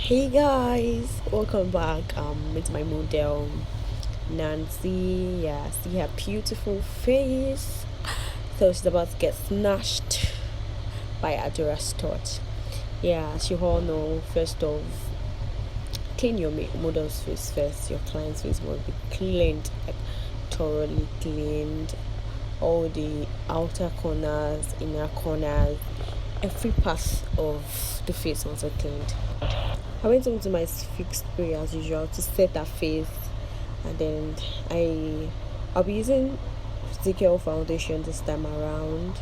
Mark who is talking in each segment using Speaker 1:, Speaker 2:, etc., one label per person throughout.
Speaker 1: Hey guys, welcome back. It's my model Nancy. Yeah, see her beautiful face. So she's about to get snatched by Adora's thought. Yeah, as you all know, first off, clean your model's face first. Your client's face must be cleaned, like thoroughly cleaned. All the outer corners, inner corners, every part of the face must be cleaned. I went into my fixed spray as usual to set her face, and then I'll be using Zika Foundation this time around,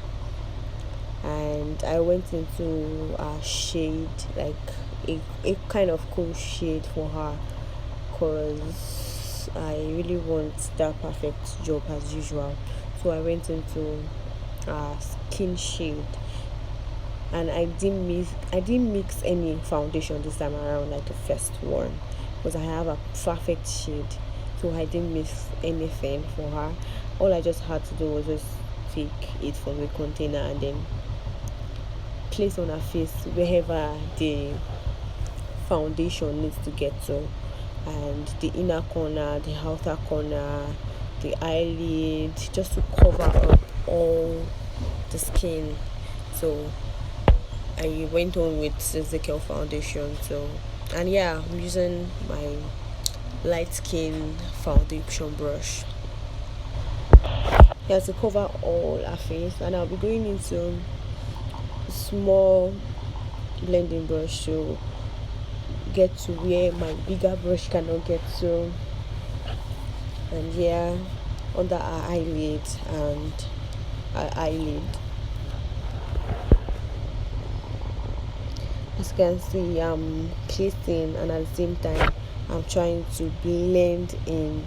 Speaker 1: and I went into a shade, like a kind of cool shade for her, because I really want that perfect job as usual. So I went into a skin shade, and I didn't mix any foundation this time around like the first one, because I have a perfect shade, so I didn't mix anything for her. All I just had to do was just take it from the container and then place on her face wherever the foundation needs to get to, and the inner corner, the outer corner, the eyelid, just to cover up all the skin. So I went on with Zika Foundation. So, and yeah, I'm using my light skin foundation brush. Yeah, to cover all her face, and I'll be going into small blending brush to get to where my bigger brush cannot get to, and yeah, under her eyelid and her eyelid. As you can see, I'm placing, and at the same time I'm trying to blend in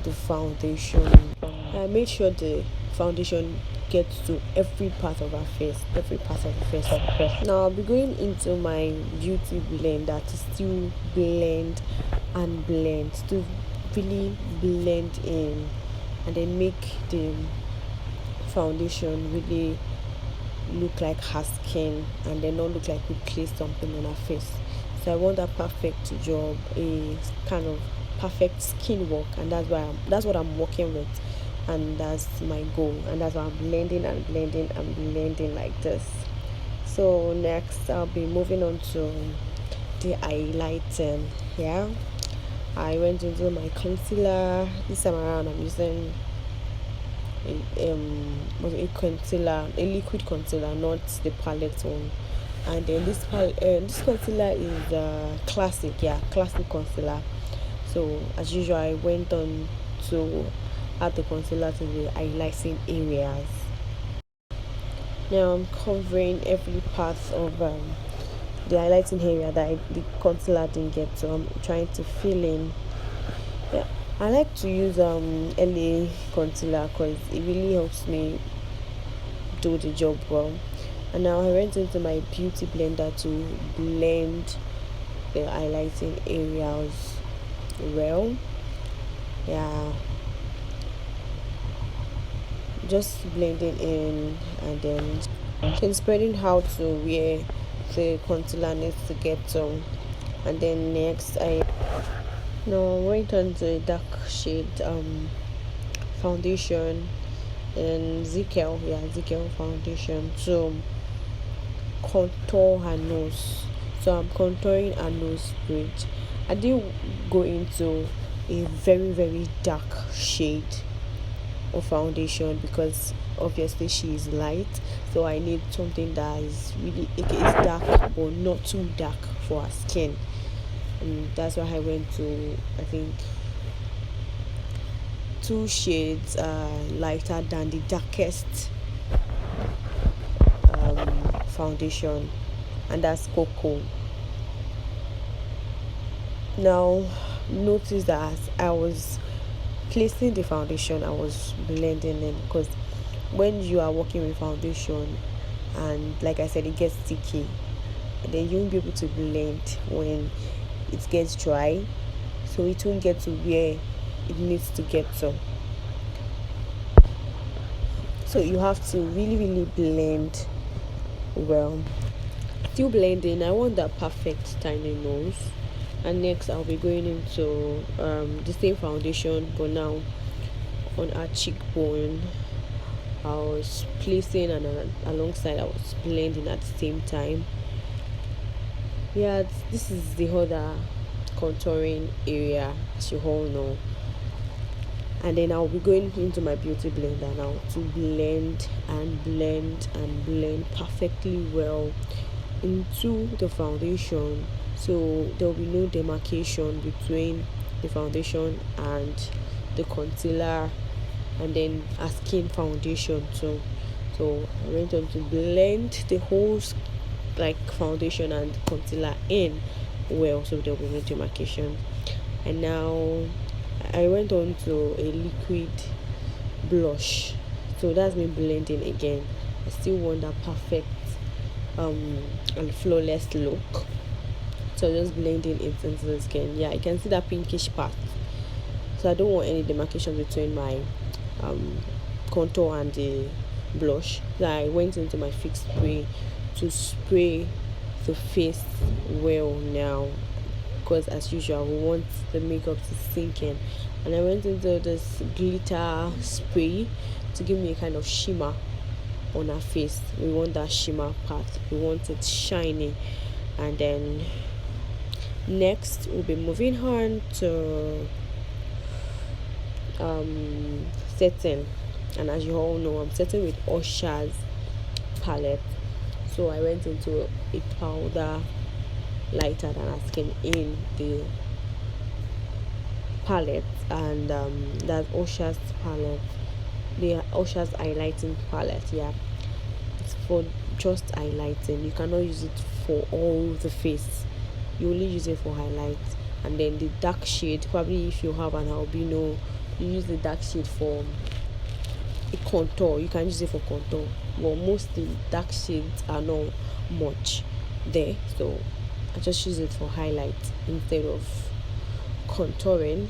Speaker 1: the foundation. I made sure the foundation gets to every part of her face, every part of the face. Now I'll be going into my beauty blender to still blend and blend, to really blend in, and then make the foundation really look like her skin, and then not look like we placed something on her face. So I want a perfect job, a kind of perfect skin work, and that's what I'm working with, and that's my goal, and that's why I'm blending and blending and blending like this. So next I'll be moving on to the highlighting. Yeah, I went into my concealer. This time around I'm using a concealer, a liquid concealer, not the palette one. And then this concealer is classic, yeah, classic concealer. So as usual, I went on to add the concealer to the highlighting areas. Now I'm covering every part of the highlighting area that the concealer didn't get, so I'm trying to fill in. Yeah, I like to use LA concealer because it really helps me do the job well. And now I went into my beauty blender to blend the highlighting areas well. Yeah, just blending in, and then spreading out to where the concealer needs to get to. And then next I now went on to a dark shade foundation, and Zika foundation to contour her nose. So I'm contouring her nose bridge. I didn't go into a very very dark shade of foundation because obviously she is light, so I need something that is really, it is dark but not too dark for her skin, and that's why I went to, I think, two shades lighter than the darkest foundation, and that's cocoa. Now notice that as I was placing the foundation, I was blending in, because when you are working with foundation, and like I said, it gets sticky, and then you won't be able to blend when it gets dry, so it won't get to where it needs to get to. So you have to really really blend well. Still blending. I want that perfect tiny nose. And next I'll be going into the same foundation, but now on our cheekbone. I was placing and alongside I was blending at the same time. Yeah, this is the other contouring area, as you all know. And then I'll be going into my beauty blender now to blend and blend and blend perfectly well into the foundation, so there will be no demarcation between the foundation and the concealer and then a skin foundation too. So I went on to blend the whole like foundation and concealer in well, so there will be no demarcation. And now I went on to a liquid blush, so that's me blending again. I still want that perfect and flawless look, so just blending it into the skin. Yeah, you can see that pinkish part, so I don't want any demarcation between my contour and the blush. So I went into my fix spray to spray the face well now, because as usual we want the makeup to sink in. And I went into this glitter spray to give me a kind of shimmer on her face. We want that shimmer part, we want it shiny. And then next we'll be moving on to setting. And as you all know, I'm setting with Usher's palette, so I went into a powder lighter than asking in the palette, and that's Usher's palette, the Usher's highlighting palette. Yeah, it's for just highlighting. You cannot use it for all the face, you only use it for highlights. And then the dark shade, probably if you have an albino, you use the dark shade for a contour. You can use it for contour, but mostly dark shades are not much there, so I just use it for highlight instead of contouring.